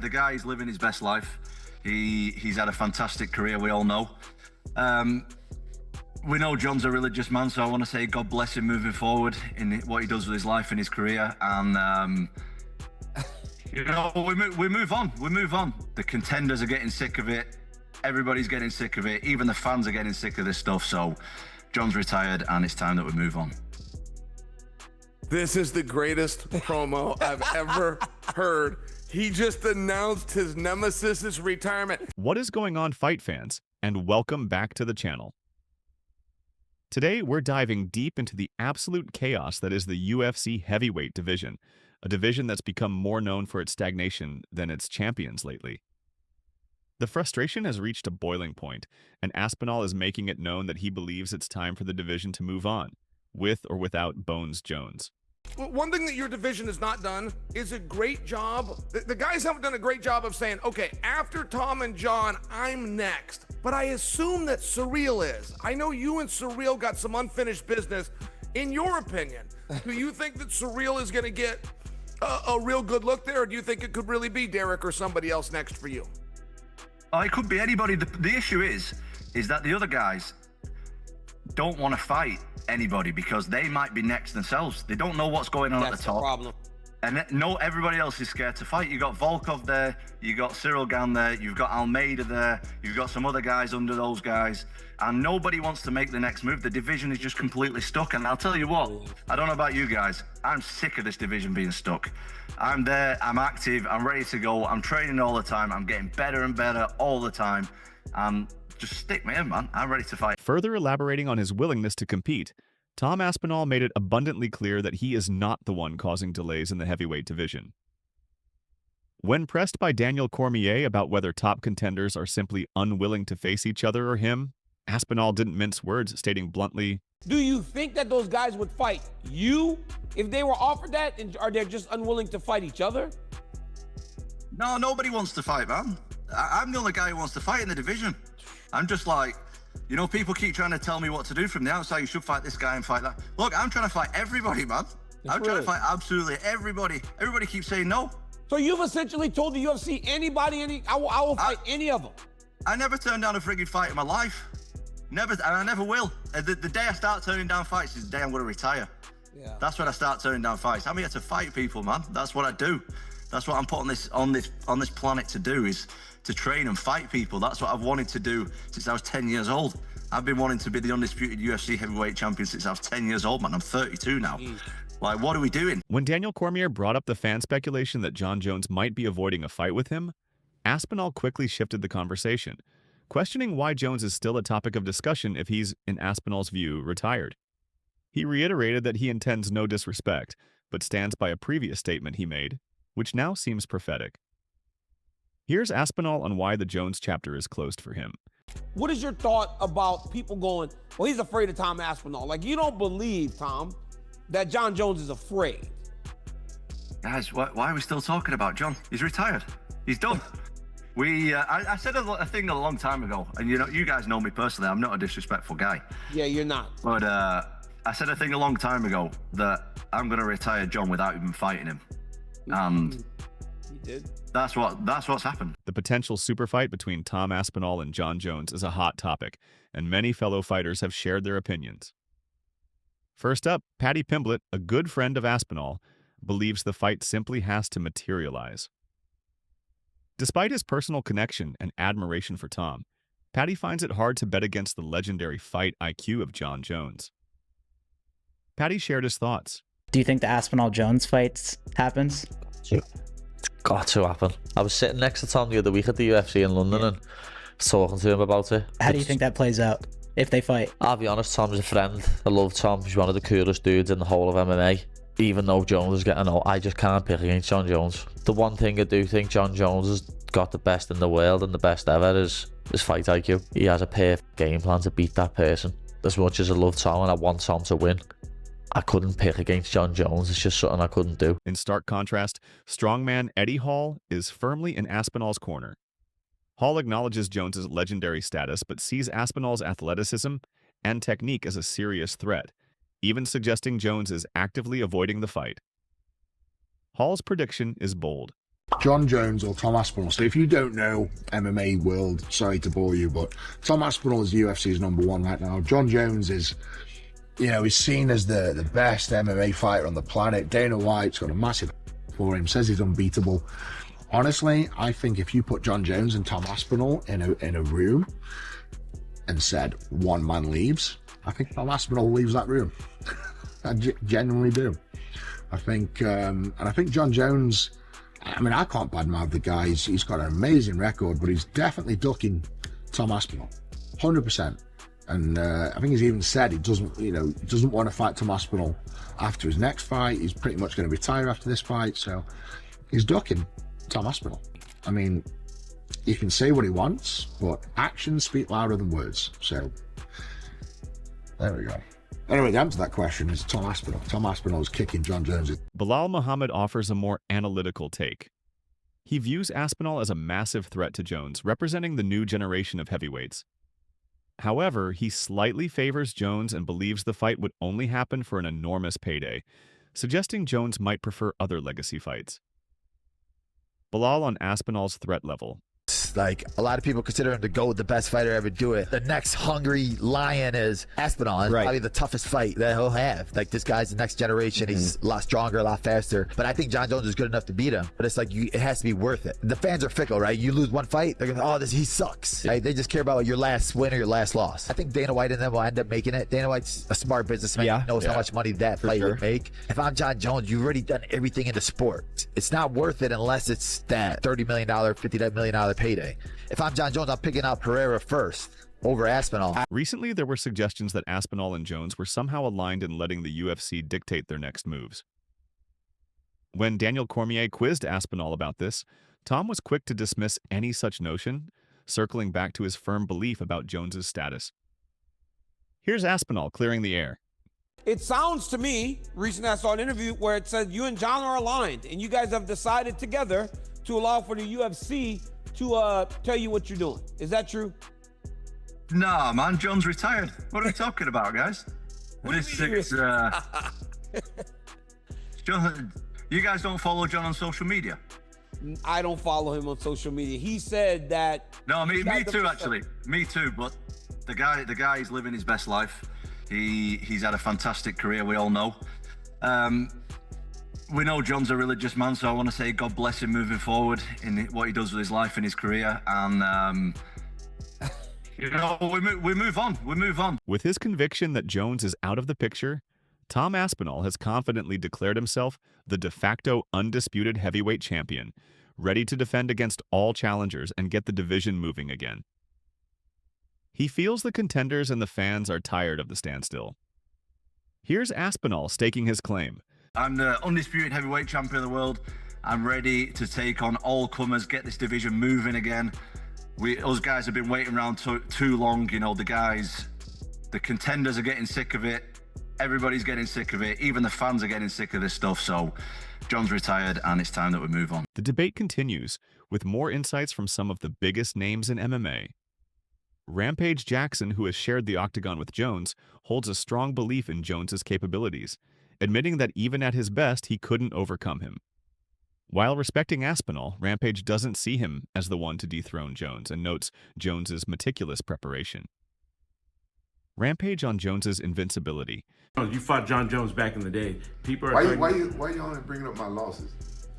the guy is living his best life. He's had a fantastic career, we all know. We know Jon's a religious man, so I want to say God bless him moving forward in what he does with his life and his career. And you know, we move on. We move on. The contenders are getting sick of it. Everybody's getting sick of it. Even the fans are getting sick of this stuff. So Jon's retired, and it's time that we move on. This is the greatest promo I've ever heard. He just announced his nemesis's retirement. What is going on, fight fans? And welcome back to the channel. Today, we're diving deep into the absolute chaos that is the UFC heavyweight division, a division that's become more known for its stagnation than its champions lately. The frustration has reached a boiling point, and Aspinall is making it known that he believes it's time for the division to move on, with or without Bones Jones. One thing that your division has not done is a great job. The guys haven't done a great job of saying, okay, after Tom and Jon, I'm next. But I assume that Surreal is. I know you and Surreal got some unfinished business. In your opinion, do you think that Surreal is going to get a real good look there, or do you think it could really be Derek or somebody else next for you? Oh, it could be anybody. The issue is that the other guys don't want to fight anybody because they might be next themselves. They don't know what's going on at the top. That's the problem. And no, everybody else is scared to fight. You got Volkov there, you got Cyril Gann there, you've got Almeida there, you've got some other guys under those guys, and nobody wants to make the next move. The division is just completely stuck. And I'll tell you what, I don't know about you guys, I'm sick of this division being stuck. I'm there, I'm active, I'm ready to go, I'm training all the time, I'm getting better and better all the time. Just stick me in, man. I'm ready to fight. Further elaborating on his willingness to compete, Tom Aspinall made it abundantly clear that he is not the one causing delays in the heavyweight division. When pressed by Daniel Cormier about whether top contenders are simply unwilling to face each other or him, Aspinall didn't mince words, stating bluntly, Do you think that those guys would fight you if they were offered that, and are they just unwilling to fight each other? No, nobody wants to fight, man. I'm the only guy who wants to fight in the division. I'm just like, you know, people keep trying to tell me what to do from the outside. You should fight this guy and fight that. Look, I'm trying to fight everybody, man. I'm trying to fight absolutely everybody. Everybody keeps saying no. So you've essentially told the UFC, I will fight any of them. I never turned down a frigging fight in my life. Never, and I never will. The day I start turning down fights is the day I'm going to retire. Yeah. That's when I start turning down fights. I'm here to fight people, man. That's what I do. That's what I'm put on this planet to do, is to train and fight people. That's what I've wanted to do since I was 10 years old. I've been wanting to be the undisputed UFC heavyweight champion since I was 10 years old, man. I'm 32 now. Like, what are we doing? When Daniel Cormier brought up the fan speculation that Jon Jones might be avoiding a fight with him, Aspinall quickly shifted the conversation, questioning why Jones is still a topic of discussion if he's, in Aspinall's view, retired. He reiterated that he intends no disrespect, but stands by a previous statement he made, which now seems prophetic. Here's Aspinall on why the Jones chapter is closed for him. What is your thought about people going, well, he's afraid of Tom Aspinall? Like, you don't believe, Tom, that Jon Jones is afraid. Guys, why are we still talking about Jon? He's retired. He's done. I said a thing a long time ago, and you guys know me personally. I'm not a disrespectful guy. Yeah, you're not. But I said a thing a long time ago that I'm going to retire Jon without even fighting him. And You did? that's what's happened. The potential super fight between Tom Aspinall and Jon Jones is a hot topic, and many fellow fighters have shared their opinions. First up, Paddy Pimblett, a good friend of Aspinall, believes the fight simply has to materialize. Despite his personal connection and admiration for Tom, Paddy finds it hard to bet against the legendary fight IQ of Jon Jones. Paddy shared his thoughts. Do you think the Aspinall-Jones fight happens? It's got to happen. I was sitting next to Tom the other week at the UFC in London and talking to him about it. How do you think that plays out if they fight? I'll be honest, Tom's a friend. I love Tom. He's one of the coolest dudes in the whole of MMA. Even though Jones is getting old, I just can't pick against Jon Jones. The one thing I do think Jon Jones has got the best in the world and the best ever is his fight IQ. He has a perfect game plan to beat that person. As much as I love Tom and I want Tom to win, I couldn't pick against Jon Jones. It's just something I couldn't do. In stark contrast, strongman Eddie Hall is firmly in Aspinall's corner. Hall acknowledges Jones's legendary status, but sees Aspinall's athleticism and technique as a serious threat, even suggesting Jones is actively avoiding the fight. Hall's prediction is bold. Jon Jones or Tom Aspinall. So if you don't know MMA world, sorry to bore you, but Tom Aspinall is UFC's #1 right now. Jon Jones is, you know, he's seen as the best MMA fighter on the planet. Dana White's got a massive for him, says he's unbeatable. Honestly, I think if you put Jon Jones and Tom Aspinall in a room and said one man leaves, I think Tom Aspinall leaves that room. I genuinely do. I think, and I think Jon Jones, I mean, I can't badmouth the guy. He's got an amazing record, but he's definitely ducking Tom Aspinall, 100%. And I think he's even said he doesn't want to fight Tom Aspinall after his next fight. He's pretty much going to retire after this fight, so he's ducking Tom Aspinall. I mean, he can say what he wants, but actions speak louder than words. So there we go. Anyway, the answer to that question is Tom Aspinall. Tom Aspinall is kicking Jon Jones. Belal Muhammad offers a more analytical take. He views Aspinall as a massive threat to Jones, representing the new generation of heavyweights. However, he slightly favors Jones and believes the fight would only happen for an enormous payday, suggesting Jones might prefer other legacy fights. Belal on Aspinall's threat level. Like, a lot of people consider him the GOAT, the best fighter ever do it. The next hungry lion is Aspinall. It's probably the toughest fight that he'll have. Like, this guy's the next generation. He's a lot stronger, a lot faster. But I think Jon Jones is good enough to beat him. But it's like, it has to be worth it. The fans are fickle, right? You lose one fight, they're gonna, he sucks. Right? They just care about your last win or your last loss. I think Dana White and them will end up making it. Dana White's a smart businessman. He knows how much money that fight would make. If I'm Jon Jones, you've already done everything in the sport. It's not worth it unless it's that $30 million, $50 million payday. If I'm Jon Jones, I'm picking out Pereira first over Aspinall. Recently, there were suggestions that Aspinall and Jones were somehow aligned in letting the UFC dictate their next moves. When Daniel Cormier quizzed Aspinall about this, Tom was quick to dismiss any such notion, circling back to his firm belief about Jones's status. Here's Aspinall clearing the air. It sounds to me, recently I saw an interview where it said you and Jon are aligned, and you guys have decided together to allow for the UFC to tell you what you're doing. Is that true? Nah, man, John's retired. What are we talking about, guys? John, you guys don't follow Jon on social media? I don't follow him on social media. He said that... No, me too, actually. Me too, but the guy is living his best life. He's had a fantastic career, we all know. We know John's a religious man, so I want to say God bless him moving forward in what he does with his life and his career. And, we move on. We move on. With his conviction that Jones is out of the picture, Tom Aspinall has confidently declared himself the de facto undisputed heavyweight champion, ready to defend against all challengers and get the division moving again. He feels the contenders and the fans are tired of the standstill. Here's Aspinall staking his claim. I'm the undisputed heavyweight champion of the world. I'm ready to take on all comers, get this division moving again. Us guys have been waiting around too long. You know, the contenders are getting sick of it. Everybody's getting sick of it. Even the fans are getting sick of this stuff. So John's retired and it's time that we move on. The debate continues with more insights from some of the biggest names in MMA. Rampage Jackson, who has shared the octagon with Jones, holds a strong belief in Jones's capabilities, admitting that even at his best, he couldn't overcome him. While respecting Aspinall, Rampage doesn't see him as the one to dethrone Jones and notes Jones's meticulous preparation. Rampage on Jones's invincibility. You fought Jon Jones back in the day. People are why you only bringing up my losses?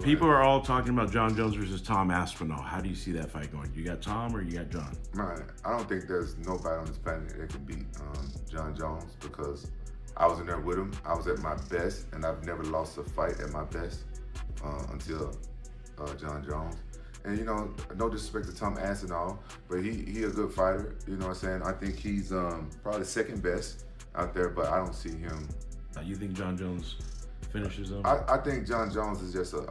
People are all talking about Jon Jones versus Tom Aspinall. How do you see that fight going? You got Tom or you got Jon? Man, I don't think there's nobody on this planet that can beat Jon Jones because I was in there with him. I was at my best, and I've never lost a fight at my best until Jon Jones. And, you know, no disrespect to Tom Aspinall, but he a good fighter. You know what I'm saying? I think he's probably second best out there, but I don't see him. You think Jon Jones finishes him? I think Jon Jones is just a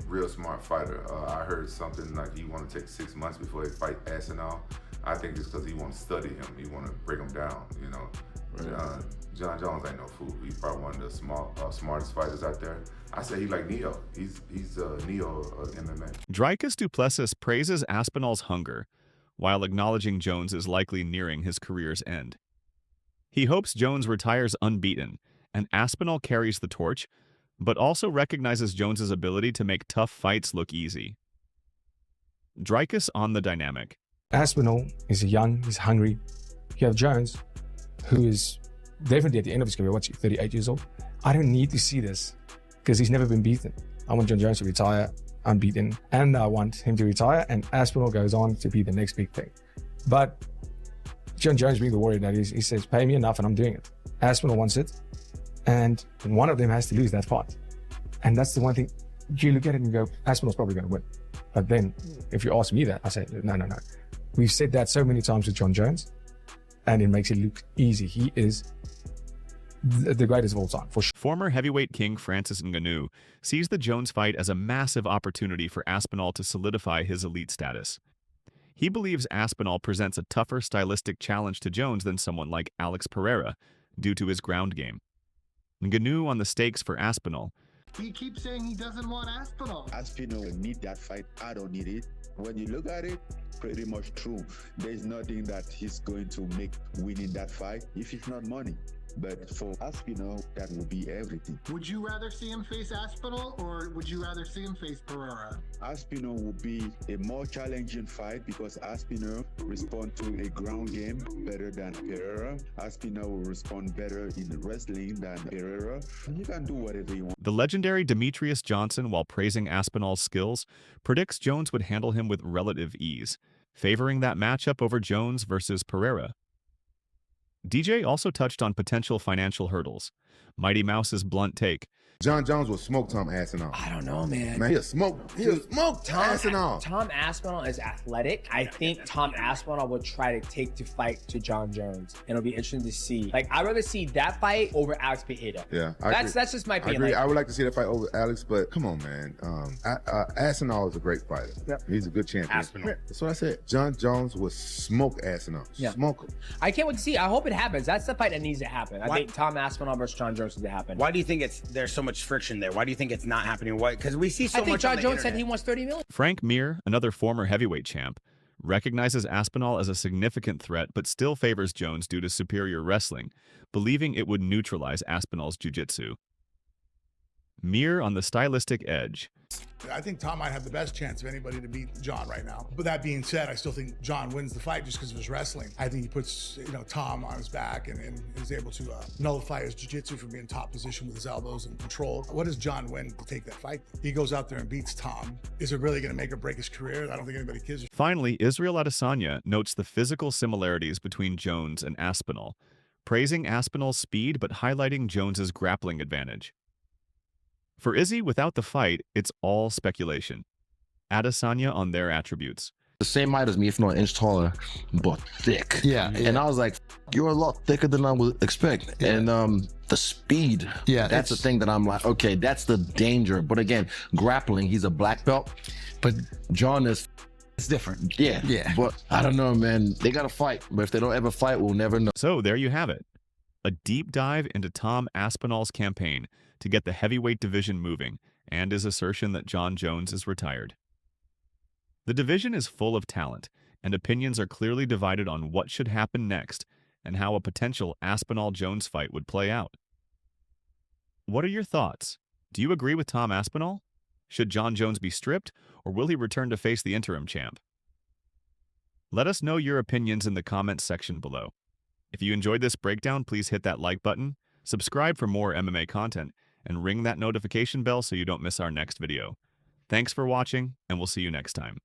real smart fighter. I heard something like he want to take 6 months before he fight Aspinall. I think it's because he want to study him. He want to break him down, you know. Right. Jon Jones ain't no fool. He's probably one of the smartest fighters out there. I say he like Neo. He's Neo of MMA. Dricus du Plessis praises Aspinall's hunger, while acknowledging Jones is likely nearing his career's end. He hopes Jones retires unbeaten, and Aspinall carries the torch, but also recognizes Jones's ability to make tough fights look easy. Dricus on the dynamic. Aspinall is young, he's hungry. You have Jones, who is definitely at the end of his career, 38 years old. I don't need to see this because he's never been beaten. I want Jon Jones to retire unbeaten, and I want him to retire, and Aspinall goes on to be the next big thing. But Jon Jones, being the warrior that is, he says, pay me enough and I'm doing it. Aspinall wants it, and one of them has to lose that fight. And that's the one thing, you look at it and go, Aspinall's probably going to win. But then, if you ask me that, I say, no. We've said that so many times with Jon Jones, and it makes it look easy. He is the greatest of all time, for sure. Former heavyweight king Francis Ngannou sees the Jones fight as a massive opportunity for Aspinall to solidify his elite status. He believes Aspinall presents a tougher stylistic challenge to Jones than someone like Alex Pereira, due to his ground game. Ngannou on the stakes for Aspinall. He keeps saying he doesn't want Aspinall. Aspinall will need that fight. I don't need it. When you look at it, pretty much true. There's nothing that he's going to make winning that fight if it's not money. But for Aspinall, that will be everything. Would you rather see him face Aspinall, or would you rather see him face Pereira? Aspinall will be a more challenging fight because Aspinall respond to a ground game better than Pereira. Aspinall will respond better in wrestling than Pereira. You can do whatever you want. The legendary Demetrious Johnson, while praising Aspinall's skills, predicts Jones would handle him with relative ease, favoring that matchup over Jones versus Pereira. DJ also touched on potential financial hurdles. Mighty Mouse's blunt take. Jon Jones will smoke Tom Aspinall. I don't know, man. Man, he'll smoke Tom Aspinall. Tom Aspinall is athletic. I think Tom Aspinall will try to take the fight to Jon Jones. And it'll be interesting to see. Like, I'd rather see that fight over Alex Pereira. Yeah, that's just my opinion. I agree. Like, I would like to see that fight over Alex, but come on, man. Aspinall is a great fighter. Yep. He's a good champion. Aspinall. That's what I said. Jon Jones will smoke Aspinall. Yeah. Smoke him. I can't wait to see. I hope it happens. That's the fight that needs to happen. I Why- think Tom Aspinall versus Jon Jones needs to happen. Why do you think there's so much friction there? Why do you think it's not happening? Why? Because we see so much. I think on Jon the Jones said internet. he wants 30 million. Frank Mir, another former heavyweight champ, recognizes Aspinall as a significant threat but still favors Jones due to superior wrestling, believing it would neutralize Aspinall's jiu-jitsu. Mir on the stylistic edge. I think Tom might have the best chance of anybody to beat Jon right now. But that being said, I still think Jon wins the fight just because of his wrestling. I think he puts, Tom on his back and is able to nullify his jiu-jitsu from being top position with his elbows and control. What does Jon win to take that fight? He goes out there and beats Tom. Is it really going to make or break his career? I don't think anybody cares. Finally, Israel Adesanya notes the physical similarities between Jones and Aspinall, praising Aspinall's speed but highlighting Jones's grappling advantage. For Izzy, without the fight, it's all speculation. Adesanya on their attributes. The same height as me, if not an inch taller, but thick. Yeah. And I was like, you're a lot thicker than I would expect. Yeah. And the speed. Yeah. That's the thing that I'm like, okay, that's the danger. But again, grappling, he's a black belt. But Jon is... It's different. Yeah. Yeah. But I don't know, man. They got to fight. But if they don't ever fight, we'll never know. So there you have it. A deep dive into Tom Aspinall's campaign to get the heavyweight division moving, and his assertion that Jon Jones is retired. The division is full of talent, and opinions are clearly divided on what should happen next and how a potential Aspinall-Jones fight would play out. What are your thoughts? Do you agree with Tom Aspinall? Should Jon Jones be stripped, or will he return to face the interim champ? Let us know your opinions in the comments section below. If you enjoyed this breakdown, please hit that like button, subscribe for more MMA content, and ring that notification bell so you don't miss our next video. Thanks for watching, and we'll see you next time.